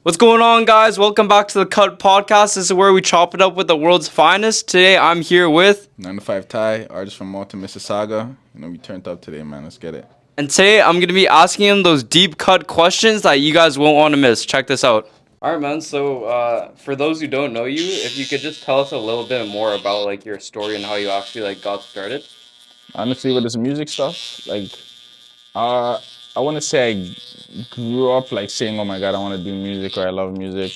What's going on, guys? Welcome back to the Cut Podcast. This is where we chop it up with the world's finest. Today, I'm here with, 9 to 5 Ty, artist from Malta, Mississauga. We turned up today, man. Let's get it. and today I'm gonna be asking him those deep cut questions that you guys won't want to miss. Check this out. All right, man. So, for those who don't know you, if you could just tell us a little bit more about like your story and how you actually like got started. Honestly, with this music stuff, uh, I want to say I grew up like saying, "Oh my God, I want to do music," or "I love music."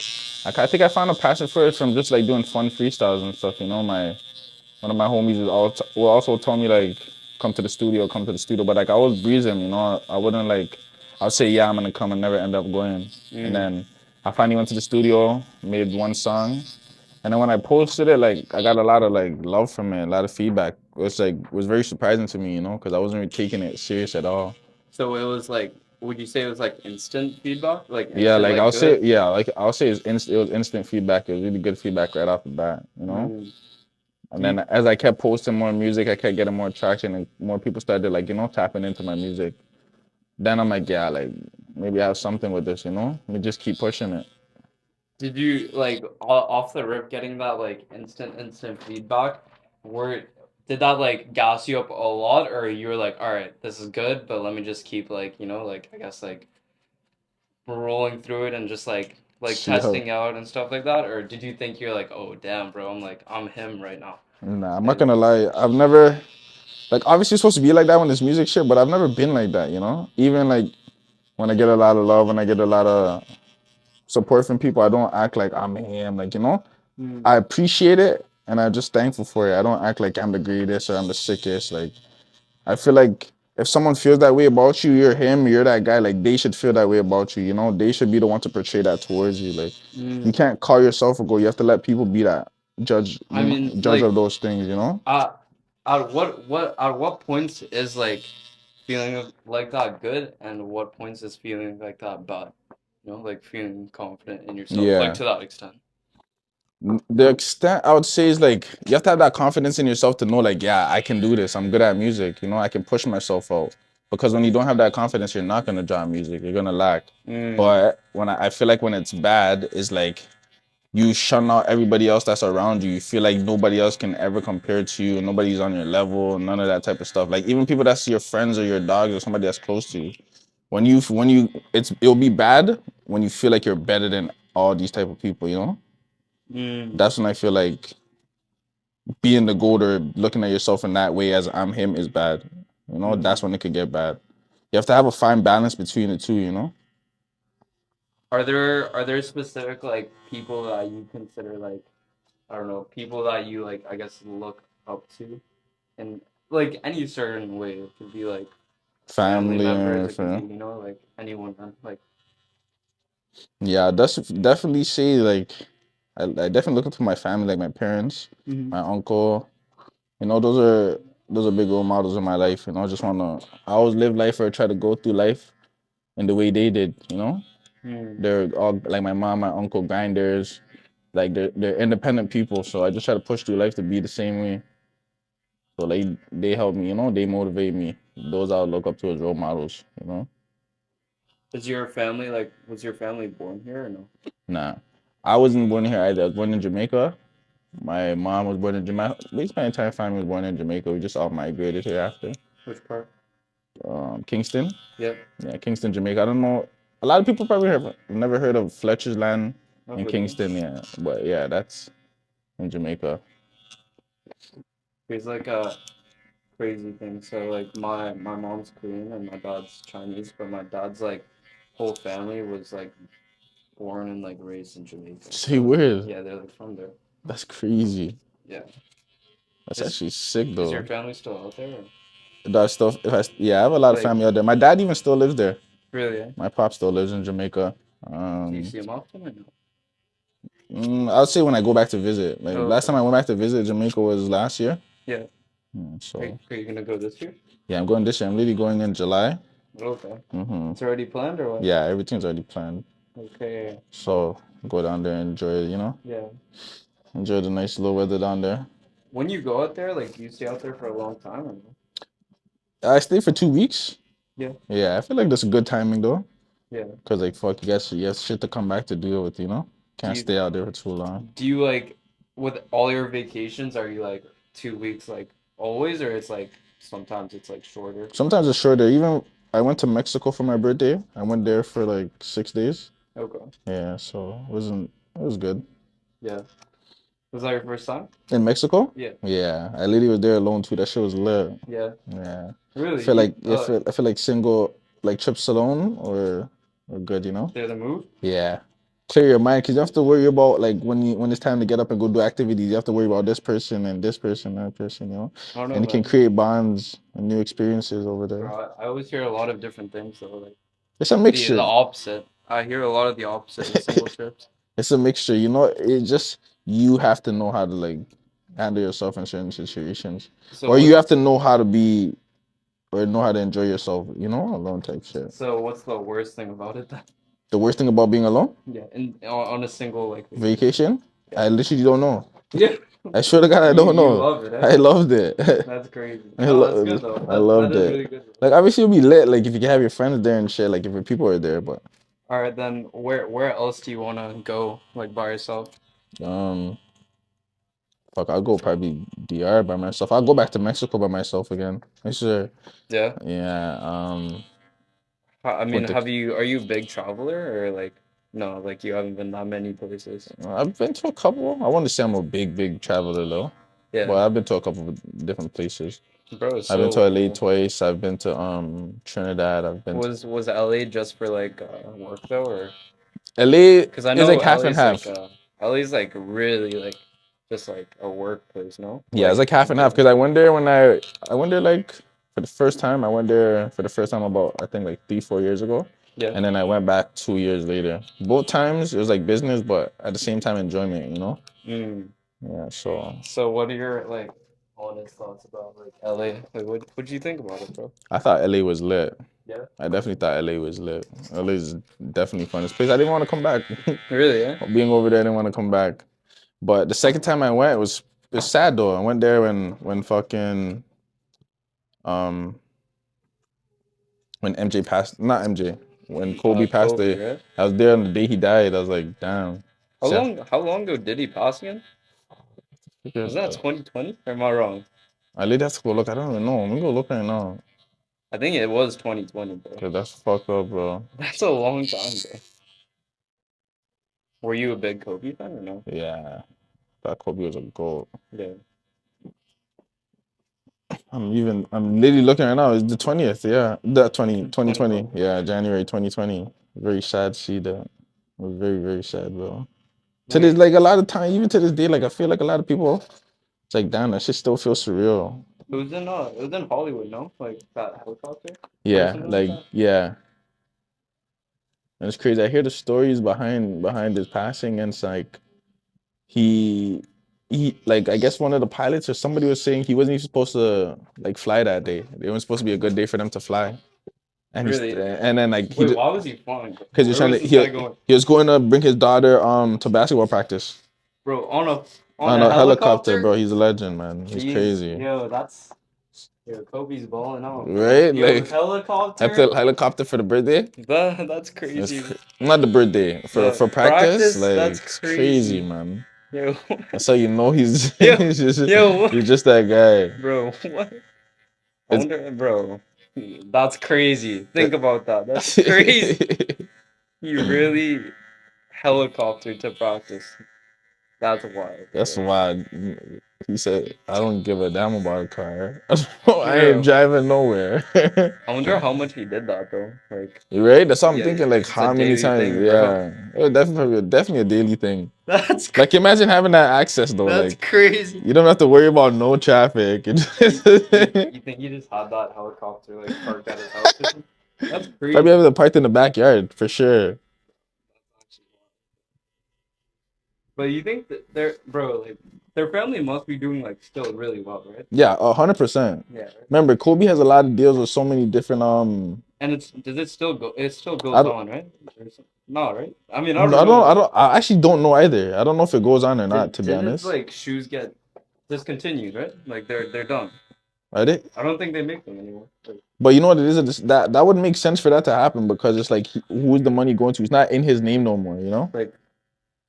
I think I found a passion for it from just like doing fun freestyles and stuff. My one of my homies will also told me like, "Come to the studio, come to the studio." But like I was breezing, I wouldn't like. I'd say, "Yeah, I'm gonna come," and never end up going. And then I finally went to the studio, made one song, and then when I posted it, like I got a lot of like love from it, a lot of feedback. It was very surprising to me, because I wasn't really taking it serious at all. So it was like, would you say it was like instant feedback, like Yeah, instant, like good? I'll say it was instant feedback. It was really good feedback right off the bat. Mm. And Do you, then as I kept posting more music, I kept getting more traction, and more people started like tapping into my music. Then I'm like, yeah, like maybe I have something with this. Let me just keep pushing it. Did you like off the rip getting that like instant feedback? Were did that like gas you up a lot, or you were like, all right, this is good, but let me just keep like like I guess like rolling through it and just like See how testing out and stuff like that, or did you think you're like, oh damn, bro, I'm him right now? Nah, I'm not And gonna lie. I've never like obviously it's supposed to be like that when it's music shit, but I've never been like that. Even like when I get a lot of love, when I get a lot of support from people, I don't act like I'm him. mm, I appreciate it and I'm just thankful for it. I don't act like I'm the greatest or I'm the sickest. Like I feel like if someone feels that way about you, you're him, you're that guy, like they should feel that way about you. They should be the one to portray that towards you. Like you mm. can't call yourself a goal. You have to let people be that judge, I mean, judge like of those things. uh at what points is like feeling like that good, and what points is feeling like that bad? Like feeling confident in yourself, like Yeah. to that extent. The extent I would say is like you have to have that confidence in yourself to know like, yeah, I can do this. I'm good at music. I can push myself out. Because when you don't have that confidence, you're not gonna draw music. You're gonna lack. Mm, But I feel like when it's bad, it's like you shun out everybody else that's around you. You feel like nobody else can ever compare to you. Nobody's on your level. None of that type of stuff. Like even people that's your friends or your dogs or somebody that's close to you. It'll be bad when you feel like you're better than all these type of people. mm, That's when I feel like being the goat or looking at yourself in that way as I'm him is bad. That's mm. when it could get bad. You have to have a fine balance between the two. Are there specific like people that you consider like, I don't know, people that you like, I guess, look up to in like any certain way? It could be like family Family and members, it could be, everything. like anyone, man. Like, Yeah, that's definitely say like I definitely look up to my family, like my parents, mhm. my uncle. Those are big role models in my life. I just wanna I always live life or try to go through life in the way they did. Mm. They're all like my mom, my uncle, grinders. Like they're independent people, so I just try to push through life to be the same way. So they help me. They motivate me. Those I would look up to as role models. Is your family like, was your family born here or no? Nah, I wasn't born here either. I was born in Jamaica. My mom was born in Jamaica. Basically, my entire family was born in Jamaica. We just all migrated here after. Which part? Kingston. Yep. Yeah, Kingston, Jamaica. I don't know. A lot of people probably have never heard of Fletcher's Land Not in really. Kingston. Yeah, but yeah, that's in Jamaica. It's like a crazy thing. So like my mom's Korean and my dad's Chinese, but my dad's like whole family was like born and like raised in Jamaica. Say So weird. yeah, they're like from there. That's crazy. Yeah. That's Is actually sick is your though. family still out there? Or? That stuff. Yeah, I have a lot of Like, family out there. My dad even still lives there. really? Eh? My pop still lives in Jamaica. Do you see them often or no? I'll say when I go back to visit. Like Oh, last time okay. I went back to visit Jamaica was last year. Yeah. So Are you gonna go this year? yeah, I'm going this year. I'm literally going in July. Okay. hmm It's already planned or what? Yeah, everything's already planned. Okay. So go down there and enjoy. Yeah. Enjoy the nice little weather down there. When you go out there, like, do you stay out there for a long time or no? I stayed for 2 weeks. Yeah. Yeah, I feel like that's a good timing though. Yeah. Cause like fuck, you got shit to come back to deal with, you know. Do Can't you stay out there for too long. do you like with all your vacations? Are you like 2 weeks like always, or it's like sometimes it's like shorter? Sometimes it's shorter. Even I went to Mexico for my birthday. I went there for like 6 days. Okay. Yeah, so it was good. Yeah. Was that your first time? In Mexico? Yeah. Yeah, I literally was there alone too. That shit was lit. Yeah. Yeah. Really? I feel like single like trips alone or good, you know? They're the move? Yeah. Clear your mind because you have to worry about like when it's time to get up and go do activities, you have to worry about this person and this person and that person, you know? I don't know, And it can man. create bonds and new experiences over there. Bro, I always hear a lot of different things though. Like It's a the mixture. opposite. I hear a lot of the opposite with single trips. It's a mixture, you know. It just you have to know how to like handle yourself in certain situations, So or you what? have to know how to be or know how to enjoy yourself, you know, alone type shit. So what's the worst thing about it then? The worst thing about being alone, Yeah, and on a single like vacation, Yeah. I literally don't know. Yeah. I swear to God, I don't You know. love it, eh? I loved it. That's crazy. No, that's good though. I That loved is it. really good. Like obviously it'll be lit, like if you can have your friends there and shit, like if your people are there, but All right, then where else do you want to go like by yourself? um fuck, I'll go probably DR by myself. I'll go back to Mexico by myself again. I sure. Yeah. Yeah. I mean, Went to are you a big traveler or like no, like you haven't been that many places? I've been to a couple. I want to say I'm a big traveler though. But Yeah. I've been to a couple of different places. Bro, I've been to LA so twice. I've been to Trinidad. I've been to was LA just for like work though, or LA because I is know like half and LA's like half. LA's like really like just like a workplace, no? Yeah, it's like half and half because I went there when I went there like for the first time. I went there for the first time about I think like 3-4 years ago. Yeah. And then I went back 2 years later. Both times it was like business, but at the same time enjoyment, you know? Mm. Yeah, so So what are your like honest thoughts about like LA? Like what do you think about it, bro? I thought LA was lit. Yeah. I definitely thought LA was lit. LA is definitely fun. This place I didn't want to come back. Really, yeah? Being over there, I didn't want to come back. But the second time I went, it was sad though. I went there when fucking when MJ passed, not MJ, when Kobe passed Kobe, away. right? I was there on the day he died. I was like, damn. How long ago did he pass again? Was that 2020? Or am I wrong? I literally have to go look. I don't even know. I'm gonna go look right now. I think it was 2020, bro. Cause that's fucked up, bro. That's a long time, bro. Were you a big Kobe fan or no? Yeah, that Kobe was a goat. Yeah. I'm literally looking right now. It's the 20th. Yeah, the 2020. 2020. Yeah, January 2020. Very sad to see that. It was very sad, bro. To this, like a lot of time, even to this day, like I feel like a lot of people, it's like damn, that shit still feels surreal. It was in Hollywood, no? Like that helicopter? Yeah, something like that? yeah. And it's crazy. I hear the stories behind his passing, and it's like he like I guess one of the pilots or somebody was saying he wasn't even supposed to like fly that day. It was supposed to be a good day for them to fly. And Really? and then like Wait, why was he flying? because he's Where trying to was this guy going? he was going to bring his daughter to basketball practice Bro, on on a a helicopter, helicopter? bro. He's a legend, man. He's Jeez, crazy, yo, Kobe's balling out. right? Yo, Like helicopter? after helicopter for the birthday. That's crazy. Not the birthday for practice. Like That's it's crazy. crazy, man. Yo, That's how you know he's Yo, he's what? just that guy. Bro, what? I It's- wonder, bro. That's crazy. Think about that. That's crazy. He really helicoptered to practice. That's wild. That's bro. why he said, "I don't give a damn about a car. I Yeah. ain't driving nowhere." I wonder how much he did that though. Like, You right? That's what I'm Yeah, thinking. Like it's a how many daily times? thing, bro. Yeah, it was definitely a daily thing. that's Like imagine having that access though. that's Like crazy. you don't have to worry about no traffic. You think he just had that helicopter like parked at his house? Or something? That's crazy. Probably have it parked in the backyard for sure. But you think that like their family must be doing like still really well, right? Yeah, 100%. Yeah. Right? Remember, Kobe has a lot of deals with so many different And does it still go? It still goes I don't- on, right? No, right? I mean, I don't. I actually don't know either. I don't know if it goes on or not. To be Did honest, like shoes get discontinued, right? Like they're done. Are they? I don't think they make them anymore. Like, But you know what it is? That would make sense for that to happen because it's like who's the money going to? It's not in his name no more. You know, like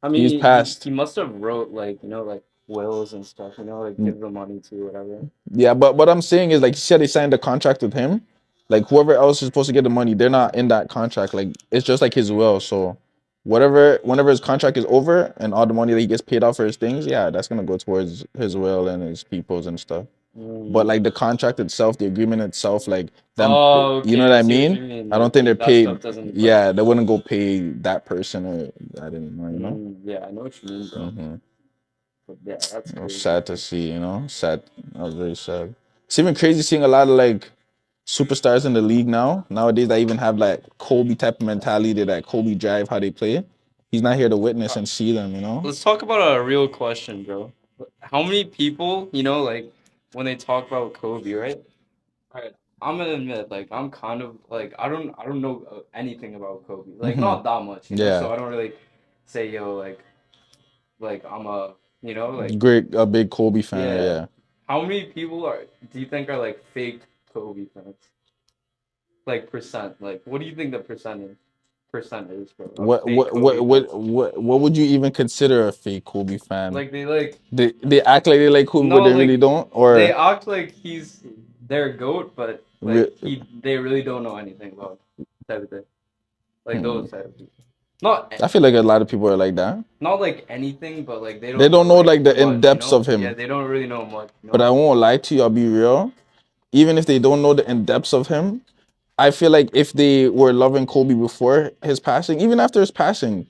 I he's mean, he passed. must have wrote like like wills and stuff. Like Mm, give the money to whatever. yeah, but what I'm saying is like you said they signed a contract with him. Like whoever else is supposed to get the money, they're not in that contract. Like it's just like his will. So whatever, whenever his contract is over and all the money that he gets paid out for his things, yeah, that's gonna go towards his will and his peoples and stuff. But Mm. like the contract itself, the agreement itself, like them, Oh, you know okay. what I I see what mean? you mean. I don't think they're That stuff paid. doesn't like. Yeah, they wouldn't go pay that person or that anymore. You know. Yeah, I know what you mean, bro. Mm-hmm. But yeah, that's It was crazy. sad to see. You know, sad. I was very sad. It's even crazy seeing a lot of like superstars in the league now. Nowadays, that even have like Kobe type of mentality, that Kobe drive, how they play. He's not here to witness and see them. You know. Let's talk about a real question, bro. How many people, like when they talk about Kobe, right? Alright, I'm gonna admit, like I'm kind of like I don't know anything about Kobe, like Hmm. not that much, Yeah. so I don't really say yo like I'm a like Great, a big Kobe fan. yeah. Yeah. How many people do you think are like fake Kobe fans? Like percent, like what do you think the percent is, bro, of What fake what Kobe what fans? what what would you even consider a fake Kobe fan? Like they like They act like they like Kobe, but no they really like don't, they or act like he's their goat, but re- they really don't know anything about type of thing. Like hmm. those type of people. Not I feel like a lot of people are like that. not like anything, but like they They don't know don't know like like the in much, depths of Yeah, him. they don't really know much, But I won't lie to you. I'll be real. Even if they don't know the in depths of him, I feel like if they were loving Kobe before his passing, even after his passing,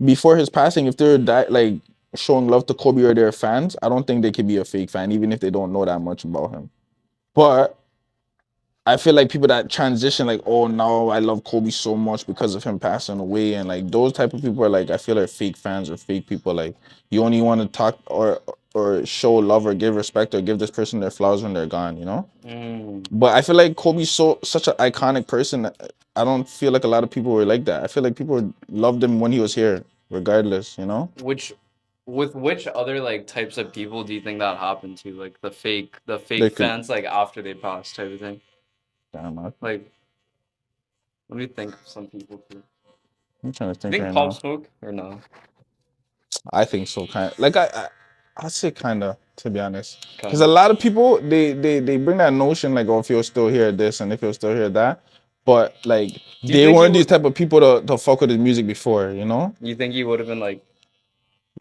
before his passing, if they're like showing love to Kobe or they're fans, I don't think they could be a fake fan, even if they don't know that much about him. But I feel like people that transition, like, oh no, I love Kobe so much because of him passing away, and like those type of people are like, I feel like fake fans or fake people. Like you only want to talk or show love or give respect or give this person their flowers when they're gone, you know. Mm. But I feel like Kobe's such an iconic person. That I don't feel like a lot of people were like that. I feel like people loved him when he was here, regardless, you know. Which with which other like types of people do you think that happened to? Like the fake Like, fans like after they passed type of thing? damn, Like let me think of some people too. I'm trying to You think think right Pop now. Smoke or no? I think so, kind of. Like I'd say kind of, to be honest, because Kind a of. lot of people they bring that notion like, oh, if you're still here, this, and if you're still here, that, but like Do you they think he weren't these would type of people to fuck with his music before, you know. you think he would have been like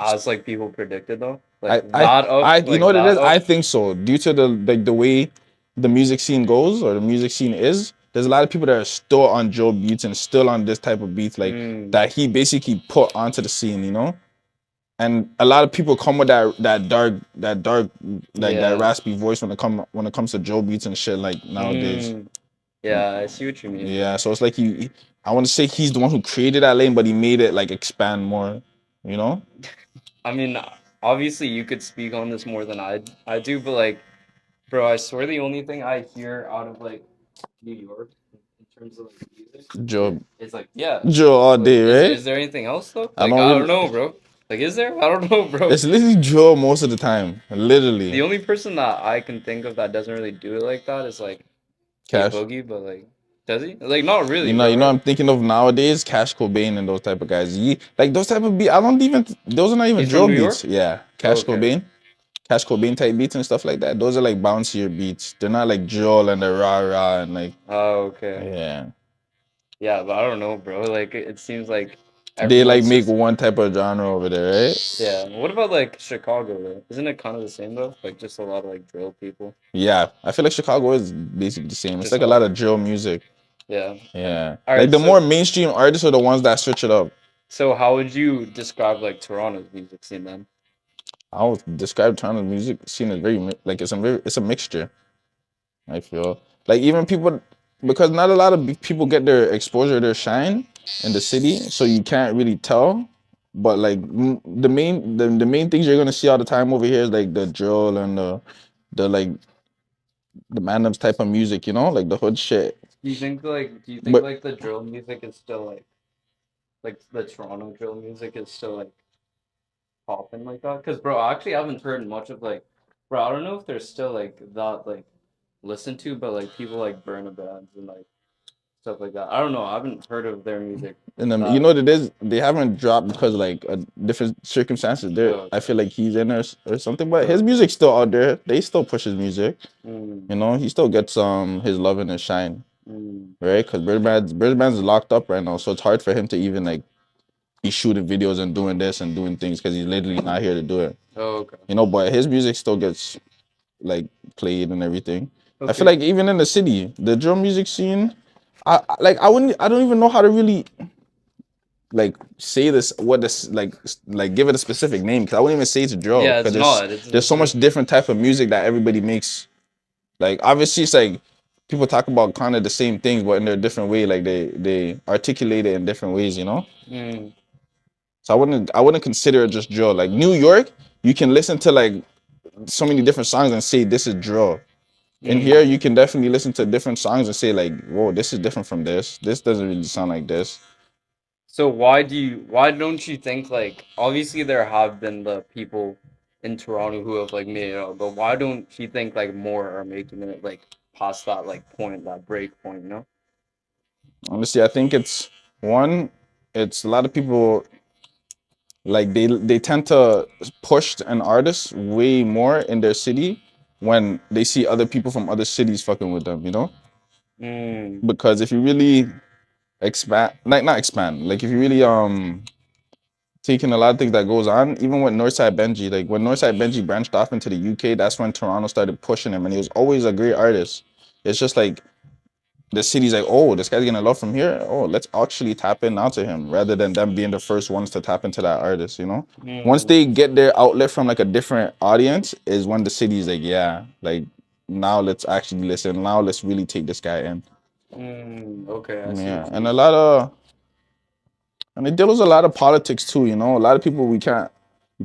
as like people predicted though? I Like I that up, you know like what it that is? I up? think so. Due to the way the music scene goes or the music scene is, there's a lot of people that are still on Joe beats and still on this type of beats like Mm, that he basically put onto the scene, you know. And a lot of people come with that dark like that yeah. raspy voice when it comes to Joe beats and shit like nowadays. Mm, yeah, I see what you mean, bro. Yeah, so it's like I want to say he's the one who created that lane, but he made it like expand more, you know? I mean, obviously you could speak on this more than I do, but like, bro, I swear the only thing I hear out of like New York in terms of like music Joe is like, yeah. Joe all Like, day, is right? there anything else though? I Like, don't I don't really. know, bro. Like, is there? I don't know, bro. It's literally Joe most of the time, The literally. only person that I can think of that doesn't really do it like that is like A Cash. Boogie, but like, does he? Like, not You really, know, bro. you know, Right? I'm thinking of nowadays, Cash Cobain and those type of guys. Like those type of beats. I don't even. Those are not even He's from drill New beats. York. Yeah, Oh, Cash okay. Cobain. Cash Cobain type beats and stuff like that. Those are like bouncier beats. They're not like drill and the rah rah and like Oh, okay. yeah. Yeah, but I don't know, bro. Like, it seems like They like everyone's make just one type of genre over there, right? yeah. What about like Chicago though? Isn't it kind of the same though? Like, just a lot of like drill people. Yeah, I feel like Chicago is basically the same. It's Just like a all lot of drill music. yeah. Yeah, All like right. the more mainstream artists are the ones that switch it up. So how would you describe like Toronto's music scene then? I would describe Toronto's music scene as like it's a mixture. I feel like even people because not a lot of people get their exposure, their shine in the city, so you can't really tell. But like the main things you're gonna see all the time over here is like the drill and the like the Mandom's type of music, you know, like the hood shit. Do you think But like the drill music is still like the Toronto drill music is still like popping like that? Cause bro, I actually haven't heard much of like bro. I don't know if there's still like that like listen to, but like people like Burna Bands and like stuff like that. I don't know. I haven't heard of their music. And then you That know what it is, they haven't dropped because like different circumstances. There, oh, I okay. feel like he's in or something, but his Okay. music's still out there. They still push his music. Mm, You know, he still gets his love and his shine, mm, right? Because Birdman's locked up right now, so it's hard for him to even like be shooting videos and doing this and doing things because he's literally not here to do it. oh, okay. You know, but his music still gets like played and everything. I feel Okay. like even in the city, the drill music scene, I don't even know how to really like say this what this like give it a specific name because I wouldn't even say it's drill Yeah, because it's not. there's so much different type of music that everybody makes. Like obviously it's like people talk about kind of the same things but in their different way. Like they articulate it in different ways, you know. Mm, So I wouldn't consider it just drill. Like New York, you can listen to like so many different songs and say this is drill. In here, mm. you can definitely listen to different songs and say like, "Whoa, this is different from this. This doesn't really sound like this." So why don't you think like obviously there have been the people in Toronto who have like made it out, but why don't you think like more are making it like past that like point, that break point, you know? Honestly, I think it's one. It's a lot of people like they tend to push an artist way more in their city when they see other people from other cities fucking with them. You know, Mm, because if you really expand, like not expand, like if you really taking a lot of things that goes on, even with Northside Benji, like when Northside Benji branched off into the UK, that's when Toronto started pushing him, and he was always a great artist. It's just like the city's like, oh, this guy's getting a love from here. Oh, let's actually tap in now to him rather than them being the first ones to tap into that artist, you know? Once mm, they get their outlet from like a different audience, is when the city's like, yeah, like now let's actually listen. Now let's really take this guy in. okay, I see Yeah. what you And a mean. lot of and it deals a lot of politics too, you know. A lot of people we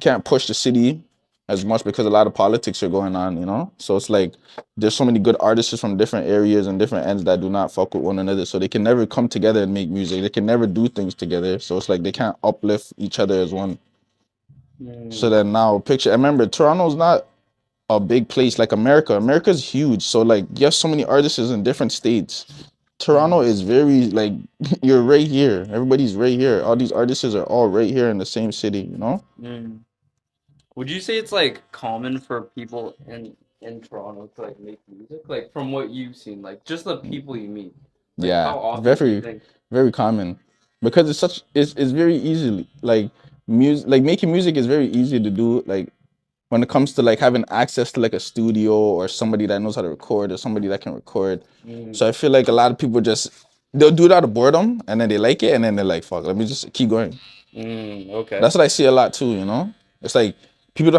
can't push the city as much because a lot of politics are going on, you know. So it's like there's so many good artists from different areas and different ends that do not fuck with one another. So they can never come together and make music. They can never do things together. So it's like they can't uplift each other as one. So Mm, then now picture, I remember Toronto's not a big place like America. America's huge. So like you have so many artists in different states. Toronto mm, is very like you're right here. Everybody's right here. All these artists are all right here in the same city, you know? mm. Would you say it's like common for people in Toronto to like make music? Like from what you've seen, like just the people you meet. Like Yeah, how often do you very think? very common. Because it's very easily like music like making music is very easy to do like when it comes to like having access to like a studio or somebody that knows how to record or somebody that can record. So Mm, I feel like a lot of people just they'll do it out of boredom and then they like it and then they're like, fuck, let me just keep going. okay. That's what I see a lot too, you know? It's like people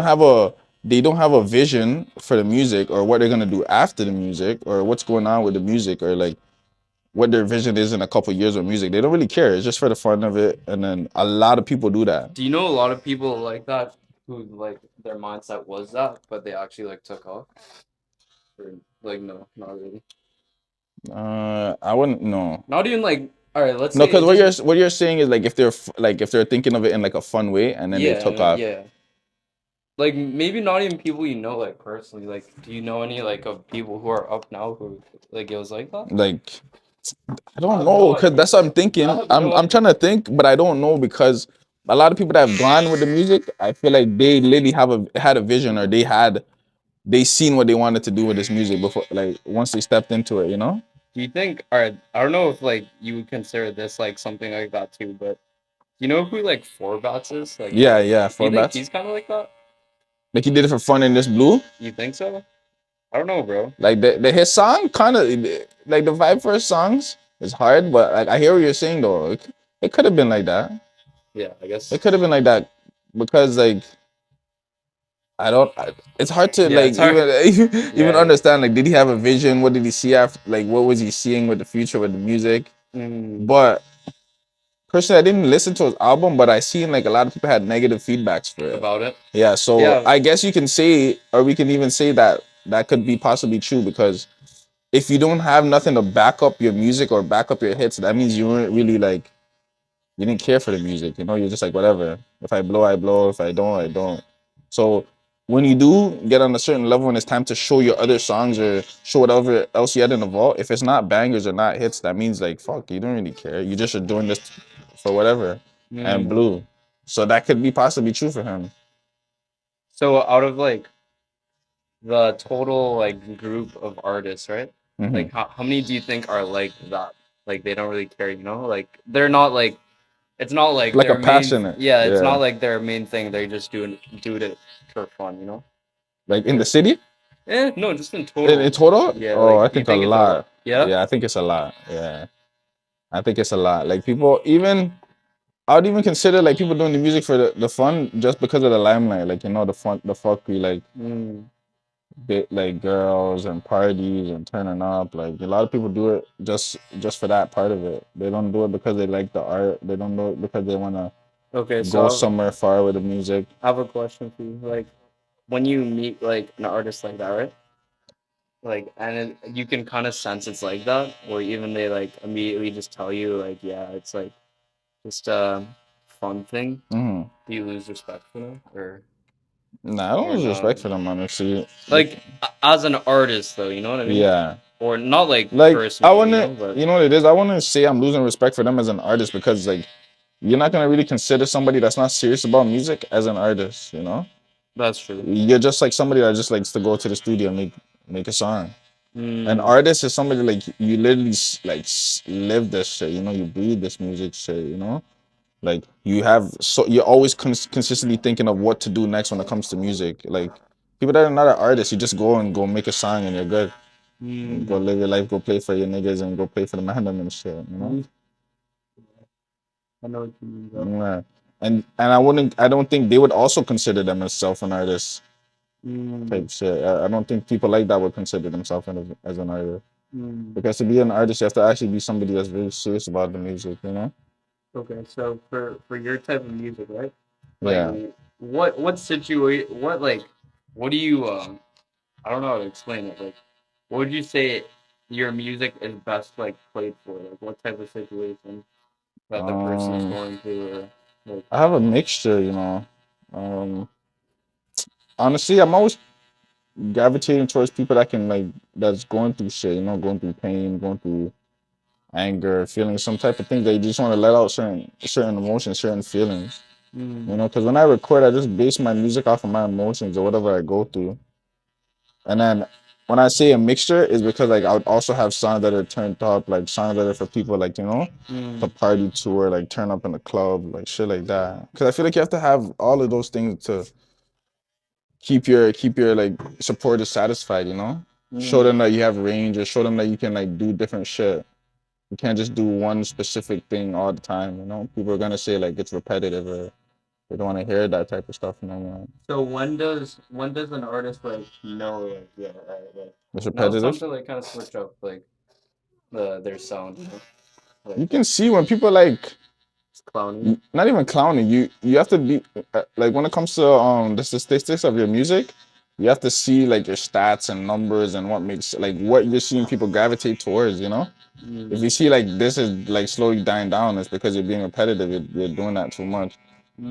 they don't have a vision for the music or what they're gonna do after the music or what's going on with the music or like what their vision is in a couple years with music. They don't really care. It's just for the fun of it. And then a lot of people do that. Do you know a lot of people like that who like their mindset was that, but they actually like took off? Or like no, not really. I wouldn't know. Not even like all right, let's No, say because it doesn't what you're saying is like like if they're thinking of it in like a fun way and then they yeah, took off. yeah. Like maybe not even people you know like personally. Like do you know any like of people who are up now who like it was like that? Like I I don't have know, no because idea. that's what I'm thinking. I have no I'm idea. trying to think, but I don't know because a lot of people that have gone with the music, I feel like they literally had a vision or they seen what they wanted to do with this music before like once they stepped into it, you know? Do you think all right, I don't know if like you would consider this like something like that too, but you know who like Forbats is? Like Yeah, Drake? yeah, Do you think formats. he's kinda like that? Like he did it for fun in this blue. You think so? I don't know, bro. Like the his song kind of like the vibe for his songs is hard, but like I hear what you're saying though. It could have been like that. Yeah, I It guess. could have been like that because like I don't. It's hard to Yeah, like it's hard. even Yeah, yeah. understand. Like, did he have a vision? What did he see after? Like, what was he seeing with the future with the music? Mm, But personally, I didn't listen to his album, but I seen like a lot of people had negative feedbacks for it. about it. Yeah, so Yeah. I guess you can say, or we can even say that that could be possibly true because if you don't have nothing to back up your music or back up your hits, that means you weren't really like you didn't care for the music. You know, you're just like whatever. If I blow, I blow. If I don't, I don't. So when you do get on a certain level and it's time to show your other songs or show whatever else you had in the vault, if it's not bangers or not hits, that means like fuck, you don't really care. You just are doing this for whatever. And Mm. Blue. So that could be possibly true for him. So out of like the total like group of artists, right? Hmm. Like how many do you think are like that? Like they don't really care, you know? Like they're not like it's not like Like a their main passionate. yeah, it's not Yeah. like their main thing. They just do it for fun, you know? Like in the city? No, just in In total. total? Yeah, Oh, like I do you think a think it's a lot? lot. Yeah? Yeah, I think it's a lot. Yeah. I think it's a lot. Like people even I would even consider like people doing the music for the fun just because of the limelight. Like, you know, the fun the fuckery, like Mm. bit like girls and parties and turning up. Like a lot of people do it just for that part of it. They don't do it because they like the art. They don't do it because they wanna Okay, go so somewhere far with the music. I have a question for you. Like when you meet like an artist like that, right? Like and you can kind of sense it's like that, or even they like immediately just tell you like, yeah, it's like just a fun thing. Hmm. Do you lose respect for them, Nah, I don't or lose no? respect for them honestly. Like as an artist, though, you know what I mean? Yeah. Or not like Like I personally, you wanna know, but you know what it is? I wanna say I'm losing respect for them as an artist because like you're not gonna really consider somebody that's not serious about music as an artist, you know? that's true. You're just like somebody that just likes to go to the studio and make a song. An Mm, artist is somebody like you literally live this shit, you know, you breathe this music shit, you know? Like you have so you're always consistently thinking of what to do next when it comes to music. Like people that are not an artist, you just go and go make a song and you're good. Go mm, live your life, go play for your niggas and go play for the man and shit, you know? mm. I know what you mean, though. Yeah. And I don't think they would also consider themselves an artist Mm, type shit. I don't think people like that would consider themselves as an artist. mm. Because to be an artist, you have to actually be somebody that's very serious about the music, you know? Okay, so for your type of music, right? Like, Yeah. what like, what do you I don't know how to explain it. Like, what would you say your music is best like played for? Like, what type of situation that the person is Um, going through, or like, I have a mixture, you know. Um, honestly, I'm always gravitating towards people that can like that's going through shit, you know, going through pain, going through anger, feeling some type of thing. They just want to let out certain emotions, certain feelings. You mm, know, because when I record, I just base my music off of my emotions or whatever I go through. And then when I say a mixture, is because like I would also have songs that are turned up, like songs that are for people like you know, to mm, party to or like turn up in the club, like shit like that. Because I feel like you have to have all of those things to keep your like supporters satisfied. You know, show mm, them that you have range or show them that you can like do different shit. You can't just do one specific thing all the time. You know, people are gonna say like it's repetitive or they don't want to hear that type of stuff no more. So when does an artist like know like yeah like It's now it's time repetitive. to like kind of switch up like their sound, you know? Like You can see when people like it's clowny. not even clowning. You have to be like when it comes to the statistics of your music, you have to see like your stats and numbers and what makes like what you're seeing people gravitate towards. You know, if Mm, you see like this is like slowly dying down, it's because you're being repetitive. You're doing that too much.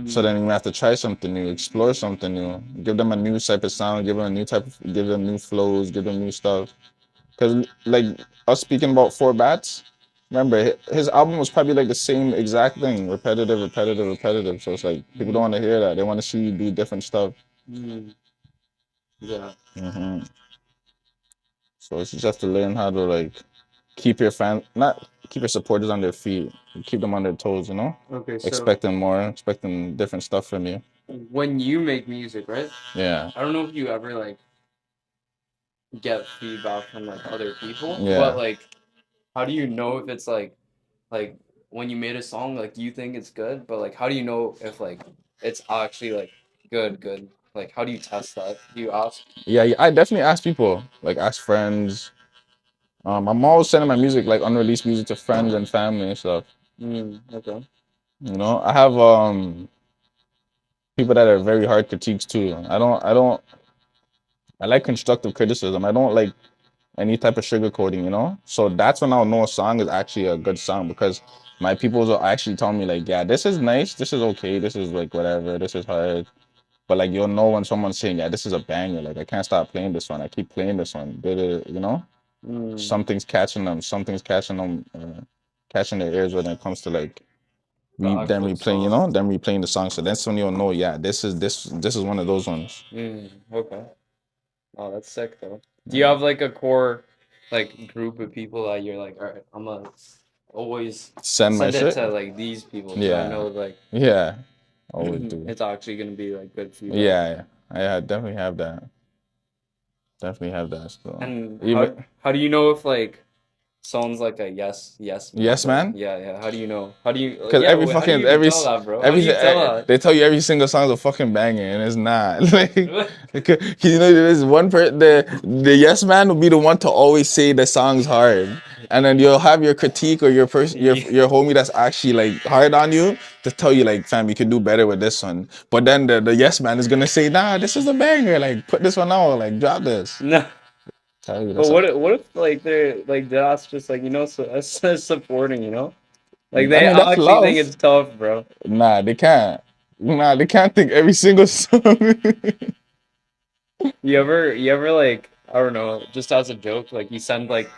So mm, then you have to try something new, explore something new, give them a new type of sound, give them a new type of, give them new flows, give them new stuff. Because like us speaking about Four Bats, remember his album was probably like the same exact thing, repetitive, repetitive, repetitive. So it's like people don't mm, want to hear that. They want to see you do different stuff. mm, yeah. Hmm. So it's just have to learn how to like keep your not keep your supporters on their feet, keep them on their toes. You know, Okay, so expecting more, expecting different stuff from you. when you make music, right? Yeah, I don't know if you ever like get feedback from like other people, but yeah. like how do you know if it's like when you made a song, like do you think it's good? But like how do you know if like it's actually like good? Like how do you test that? Do you ask? Yeah, yeah, I definitely ask people, like ask friends. I'm always sending my music, like unreleased music, to friends and family and stuff. Okay. You know, I have people that are very hard critiques too. I like constructive criticism. I don't like any type of sugarcoating, you know? So that's when I'll know a song is actually a good song because my people will actually tell me like, yeah, this is nice, this is okay, this is like whatever, this is hard. But like you'll know when someone's saying, "Yeah, this is a banger." Like I can't stop playing this one. I keep playing this one. You know, Mm, something's catching them. Something's catching them, catching their ears when it comes to like the them actual replaying. You song. know, them replaying the song. So that's when you'll know. Yeah, this is one of those ones. Okay. Oh, that's sick though. Do you have like a core like group of people that you're like, all right, I'm gonna always Send my send it shit. to like these people because I Yeah, know like yeah. Always do. it's actually gonna be like good feedback. Yeah, I definitely have that. Definitely have that still. And Even how do you know if like someone's like a yes yes, bro? man. Yeah. How do you know? How do you Because yeah? How do you even tell that, bro? How do you tell that? they tell you every single song's a fucking banger, and it's not. Like, because, you know, there's one the yes man will be the one to always say the song's hard, and then you'll have your critique or your homie that's actually like hard on you to tell you like, fam, you can do better with this one. But then the yes man is gonna say, nah, this is a banger. Like, put this one out. Like, drop this. No. Tell you But that's. what if like they're like that's just like supporting, you know? Like I they mean, that's actually think love. it's tough, bro. Nah, they can't. Nah, they can't think every single song. You ever like I don't know, just as a joke, like you send like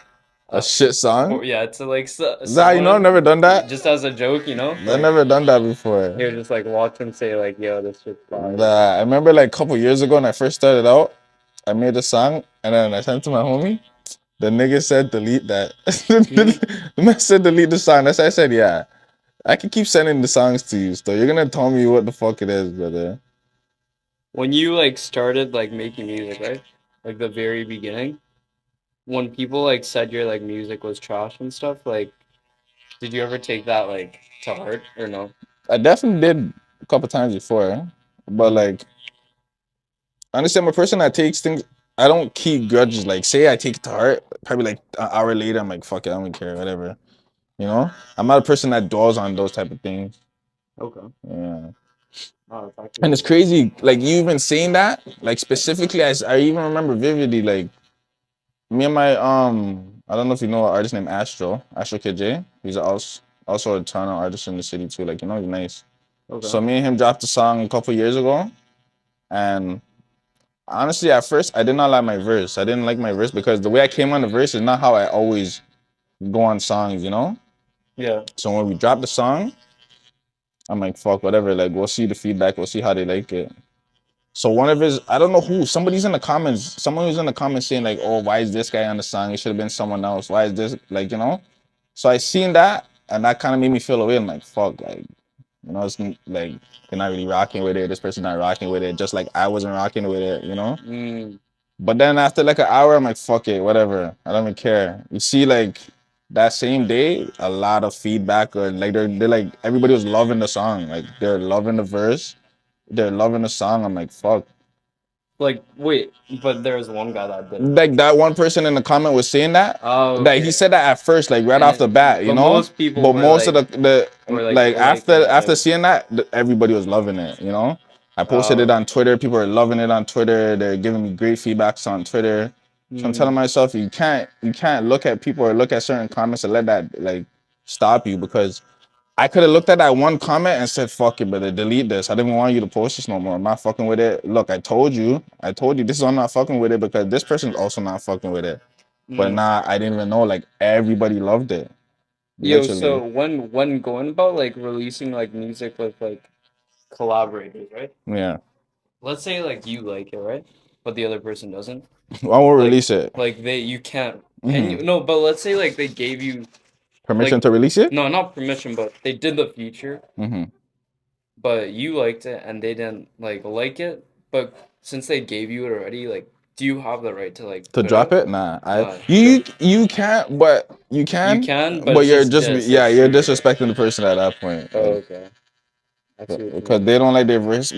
A shit song? yeah to like Nah, you know, I've someone never done that. just as a joke, you know? I've Like never done that before. you're just like watch them say like, yo, this shit's fire. Nah, I remember like a couple years ago when I first started out, I made a song and then I sent it to my homie. The nigga said delete that. The man said delete the song. That's why I said, yeah, I can keep sending the songs to you. So you're gonna tell me what the fuck it is, brother. When you like started like making music, right? Like the very beginning, when people like said your like music was trash and stuff, like did you ever take that like to heart or no? I definitely did a couple times before, but like honestly, I'm a person that takes things. I don't keep grudges. Like, say I take it to heart, probably like an hour later, I'm like, fuck it, I don't care, whatever. You know, I'm not a person that dwells on those type of things. Okay. Yeah, Oh, it's actually and it's crazy. Like you even saying that, like specifically, I even remember vividly. Like me and my I don't know if you know an artist named Astro Kid J. He's also a Toronto artist in the city too. Like, you know, he's nice. okay. So me and him dropped a song a couple years ago, and honestly, at first, I did not like my verse. I didn't like my verse because the way I came on the verse is not how I always go on songs, you know? Yeah. So when we dropped the song, I'm like, fuck, whatever. Like, we'll see the feedback. We'll see how they like it. So one of his, I don't know who, somebody's in the comments, someone who's in the comments saying like, oh, why is this guy on the song? It should have been someone else. Why is this, like, you know? So I seen that, and that kind of made me feel away. I'm like, fuck, like, you know, it's like, they're not really rocking with it. This person not rocking with it. Just like I wasn't rocking with it, you know? But then after like an hour, I'm like, fuck it, whatever. I don't even care. You see, like that same day, a lot of feedback, or like they're like everybody was loving the song. Like they're loving the verse, they're loving the song. I'm like, fuck. Like wait, but there was one guy that didn't. Like that one person in the comment was saying that. Oh, That he okay. said that at first, like right And off the bat, you but know. most people But were most of like the were like liking it after too. seeing that, everybody was loving it, you know. I posted Oh, it on Twitter. People are loving it on Twitter. They're giving me great feedbacks on Twitter. So I'm telling myself, you can't look at people or look at certain comments and let that like stop you, because I could have looked at that one comment and said, fuck it, brother, delete this. I didn't want you to post this no more. I'm not fucking with it. Look, I told you this is why I'm not fucking with it, because this person's also not fucking with it. But nah, I didn't even know, like everybody loved it. Yo, Literally. so when going about like releasing like music with like collaborators, right? Yeah. Let's say like you like it, right? But the other person doesn't. I won't Like release it. like they you can't can you no, but let's say like they gave you Permission like to release it? no, not permission, but they did the feature, Mm-hmm. but you liked it and they didn't like it, but since they gave you it already, like do you have the right to like To put drop out? it? Nah. Nah, You can't, but you you can. can, but But it's you're just just this. yeah, It's you're true. disrespecting the person at that point. Oh, Like, okay. I see what you because mean. they don't like their verse.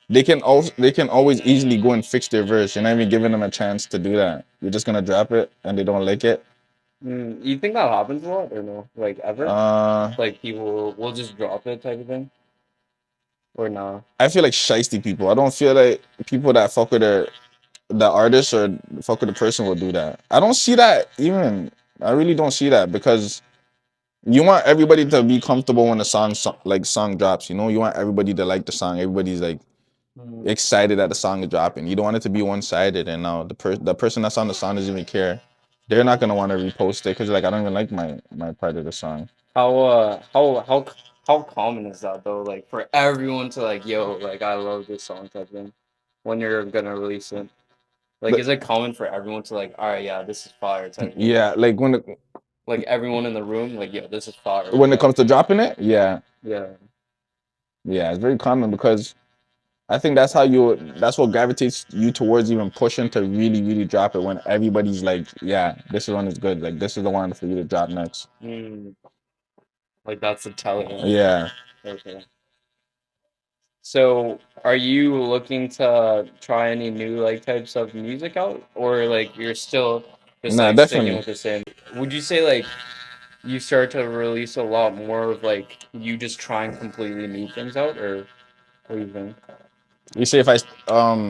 They can always easily go and fix their verse. You're not even giving them a chance to do that. You're just gonna drop it and they don't like it. You think that happens a lot or no? Like ever? Like people will just drop it type of thing? Or nah? I feel like shiesty people. I don't feel like people that fuck with the artist or fuck with the person will do that. I don't see that even. I really don't see that, because you want everybody to be comfortable when the song drops. You know, you want everybody to like the song. Everybody's like, excited that the song is dropping. You don't want it to be one-sided, and now the person that's on the song doesn't even care. They're not gonna want to repost it because like I don't even like my part of the song. How common is that though? Like for everyone to like, yo, like I love this song type thing when you're gonna release it. Like, But is it common for everyone to like, all right, yeah, this is fire type thing? yeah, like Like everyone in the room, like, yo, this is fire. when it Yeah. comes to dropping it, yeah, Yeah. it's very common because I think that's what gravitates you towards even pushing to really, really drop it when everybody's like, yeah, this one is good. Like this is the one for you to drop next. Mm, like that's the telling. Yeah. Okay. So, are you looking to try any new like types of music out, or like you're still just Nah, like sticking definitely. with the same? Would you say like you start to release a lot more of like you just trying completely new things out, or what do you think? You say if I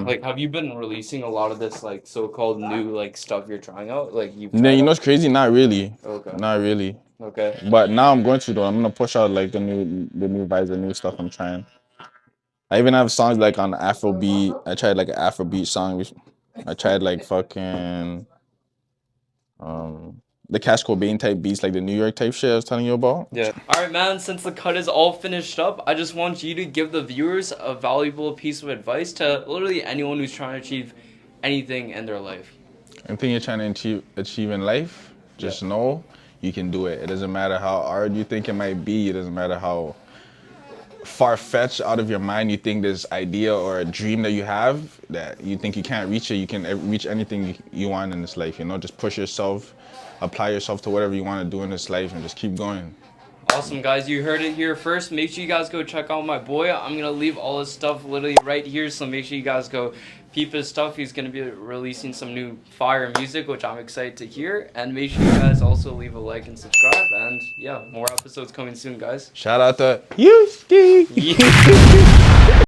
Like, have you been releasing a lot of this like so-called new like stuff you're trying out? Like you've no, tried you know out? what's crazy? Not really. Okay. Not really. Okay. But now I'm going to though. I'm gonna push out like the new vibes, the new stuff I'm trying. I even have songs like on Afrobeat. I tried like an Afrobeat song. I tried like fucking the Cash Cobain type beats, like the New York type shit I was telling you about. Yeah. All right, man. Since the cut is all finished up, I just want you to give the viewers a valuable piece of advice to literally anyone who's trying to achieve anything in their life. Anything you're trying to achieve in life, just know you can do it. It doesn't matter how hard you think it might be. It doesn't matter how far-fetched out of your mind you think this idea or a dream that you have that you think you can't reach it. You can reach anything you want in this life. You know, just push yourself, apply yourself to whatever you want to do in this life, and just keep going. Awesome, guys. You heard it here first. Make sure you guys go check out my boy. I'm going to leave all his stuff literally right here, so make sure you guys go peep his stuff. He's going to be releasing some new fire music, which I'm excited to hear. And make sure you guys also leave a like and subscribe. And yeah, more episodes coming soon, guys. Shout out to you, Steve. Yeah.